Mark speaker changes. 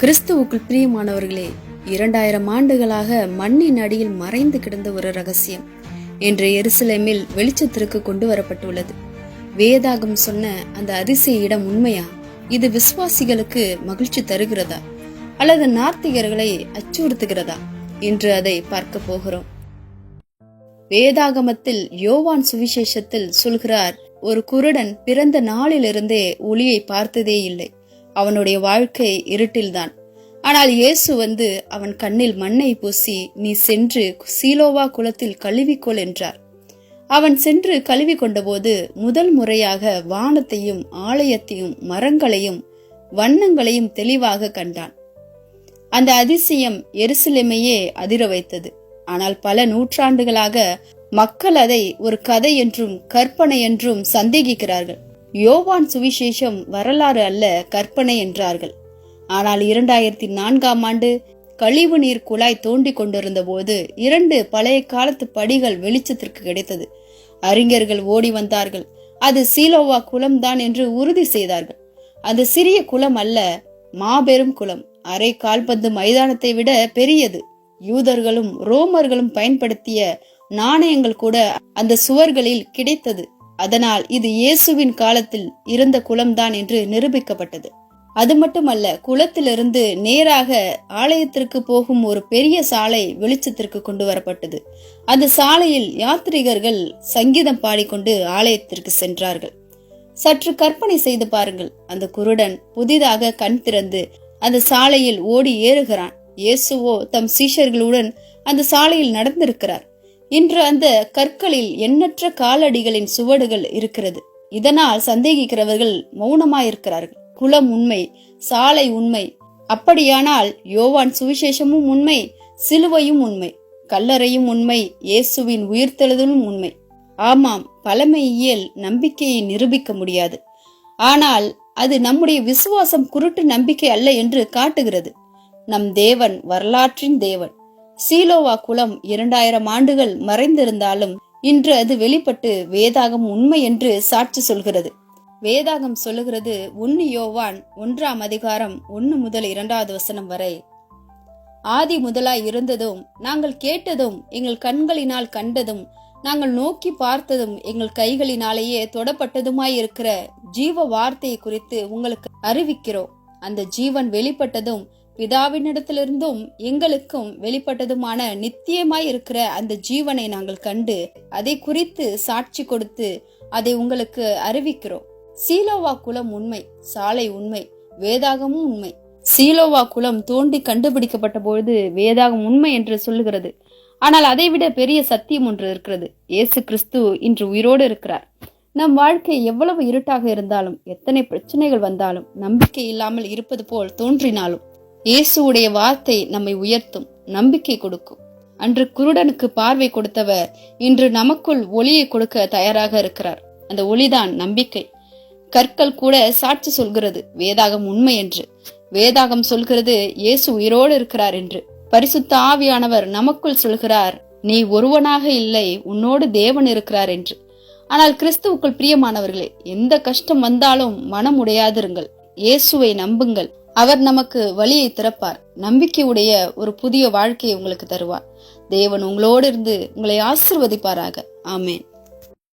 Speaker 1: கிறிஸ்துவுக்குள் பிரியமானவர்களே, 2000 ஆண்டுகளாக மண்ணின் அடியில் மறைந்து கிடந்த ஒரு ரகசியம் இன்று எருசலேமில் வெளிச்சத்திற்கு கொண்டு வரப்பட்டுள்ளது. வேதாகம் சொன்ன அந்த அதிசய இடம் உண்மையா? இது விசுவாசிகளுக்கு மகிழ்ச்சி தருகிறதா அல்லது நாத்திகர்களை அச்சுறுத்துகிறதா? இன்று அதை பார்க்க போகிறோம். வேதாகமத்தில் யோவான் சுவிசேஷத்தில் சொல்கிறார், ஒரு குருடன் பிறந்த நாளிலிருந்தே ஒளியை பார்த்ததே இல்லை. அவனுடைய வாழ்க்கை இருட்டில்தான். ஆனால் இயேசு வந்து அவன் கண்ணில் மண்ணை பூசி, நீ சென்று சீலோவா குளத்தில் கழுவிக்கொள் என்றார். அவன் சென்று கழுவி கொண்டபோது முதல் முறையாக வானத்தையும் ஆலயத்தையும் மரங்களையும் வண்ணங்களையும் தெளிவாக கண்டான். அந்த அதிசயம் எருசலேமையே அதிர வைத்தது. ஆனால் பல நூற்றாண்டுகளாக மக்கள் அதை ஒரு கதை என்றும் கற்பனை என்றும் சந்தேகிக்கிறார்கள். யோவான் சுவிசேஷம் வரலாறு அல்ல, கற்பனை என்றார்கள். ஆனால் 2004ஆம் ஆண்டு கழிவு நீர் குழாய் தோண்டி கொண்டிருந்த போது 2 பழைய காலத்து படிகள் வெளிச்சத்திற்கு கிடைத்தது. அறிஞர்கள் ஓடி வந்தார்கள். அது சீலோவா குளம்தான் என்று உறுதி செய்தார்கள். அந்த சிறிய குளம் அல்ல, மாபெரும் குளம். அரை கால்பந்து மைதானத்தை விட பெரியது. யூதர்களும் ரோமர்களும் பயன்படுத்திய நாணயங்கள் கூட அந்த சுவர்களில் கிடைத்தது. அதனால் இது இயேசுவின் காலத்தில் இருந்த குளம்தான் என்று நிரூபிக்கப்பட்டது. அது மட்டுமல்ல, குளத்திலிருந்து நேராக ஆலயத்திற்கு போகும் ஒரு பெரிய சாலை வெளிச்சத்திற்கு கொண்டு வரப்பட்டது. அந்த சாலையில் யாத்ரீகர்கள் சங்கீதம் பாடிக்கொண்டு ஆலயத்திற்கு சென்றார்கள். சற்று கற்பனை செய்து பாருங்கள். அந்த குருடன் புதிதாக கண் திறந்து அந்த சாலையில் ஓடி ஏறுகிறான். இயேசுவோ தம் சீஷர்களுடன் அந்த சாலையில் நடந்திருக்கிறார். இன்று அந்த கற்களில் எண்ணற்ற காலடிகளின் சுவடுகள் இருக்கிறது. இதனால் சந்தேகிக்கிறவர்கள் மௌனமாயிருக்கிறார்கள். குளம் உண்மை, சாலை உண்மை. அப்படியானால் யோவான் சுவிசேஷமும் உண்மை, சிலுவையும் உண்மை, கல்லறையும் உண்மை, இயேசுவின் உயிர்த்தெழுதலும் உண்மை. ஆமாம், பழமையியல் நம்பிக்கையை நிரூபிக்க முடியாது. ஆனால் அது நம்முடைய விசுவாசம் குருட்டு நம்பிக்கை அல்ல என்று காட்டுகிறது. நம் தேவன் வரலாற்றின் தேவன். சீலோவா குளம் 2000 ஆண்டுகள் மறைந்திருந்தாலும் இன்று அது வெளிப்பட்டு வேதாகம் உண்மை என்று சாட்சி சொல்கிறது. வேதாகம் சொல்லுகிறது, 1 யோவான் 1ஆம் அதிகாரம் 1 முதல் 2வது வசனம் வரை, ஆதி முதலாய் இருந்ததும் நாங்கள் கேட்டதும் எங்கள் கண்களினால் கண்டதும் நாங்கள் நோக்கி பார்த்ததும் எங்கள் கைகளினாலேயே தொடப்பட்டதுமாயிருக்கிற ஜீவ வார்த்தையை குறித்து உங்களுக்கு அறிவிக்கிறோம். அந்த ஜீவன் வெளிப்பட்டதும் பிதாவினிடத்திலிருந்தும் எங்களுக்கும் வெளிப்பட்டதுமான நித்தியமாய் இருக்கிற அந்த ஜீவனை நாங்கள் கண்டு அதை குறித்து சாட்சி கொடுத்து அதை உங்களுக்கு அறிவிக்கிறோம். சீலோவா குளம் உண்மை, சாலை உண்மை, வேதாகமும் உண்மை. சீலோவா குளம் தோண்டி கண்டுபிடிக்கப்பட்ட பொழுது வேதாகம் உண்மை என்று சொல்லுகிறது. ஆனால் அதைவிட பெரிய சத்தியம் ஒன்று இருக்கிறது. இயேசு கிறிஸ்து இன்று உயிரோடு இருக்கிறார். நம் வாழ்க்கை எவ்வளவு இருட்டாக இருந்தாலும், எத்தனை பிரச்சனைகள் வந்தாலும், நம்பிக்கை இல்லாமல் இருப்பது போல் தோன்றினாலும் இயேசுவுடைய வார்த்தை நம்மை உயர்த்தும், நம்பிக்கை கொடுக்கும். அன்று குருடனுக்கு பார்வை கொடுத்தவர் இன்று நமக்குள் ஒளியை கொடுக்க தயாராக இருக்கிறார். அந்த ஒளிதான் நம்பிக்கை. கற்கள் கூட சாட்சி சொல்கிறது வேதாகம் உண்மை என்று. வேதாகம் சொல்கிறது இயேசு உயிரோடு இருக்கிறார் என்று. பரிசுத்த ஆவியானவர் நமக்குள் சொல்கிறார், நீ ஒருவனாக இல்லை, உன்னோடு தேவன் இருக்கிறார் என்று. ஆனால் கிறிஸ்துவுக்குள் பிரியமானவர்களே, எந்த கஷ்டம் வந்தாலும் மனம் உடையாதிருங்கள். இயேசுவை நம்புங்கள். அவர் நமக்கு வழியை திறப்பார். நம்பிக்கையுடைய ஒரு புதிய வாழ்க்கையை உங்களுக்கு தருவார். தேவன் உங்களோடு இருந்து உங்களை ஆசீர்வதிப்பாராக. ஆமேன்.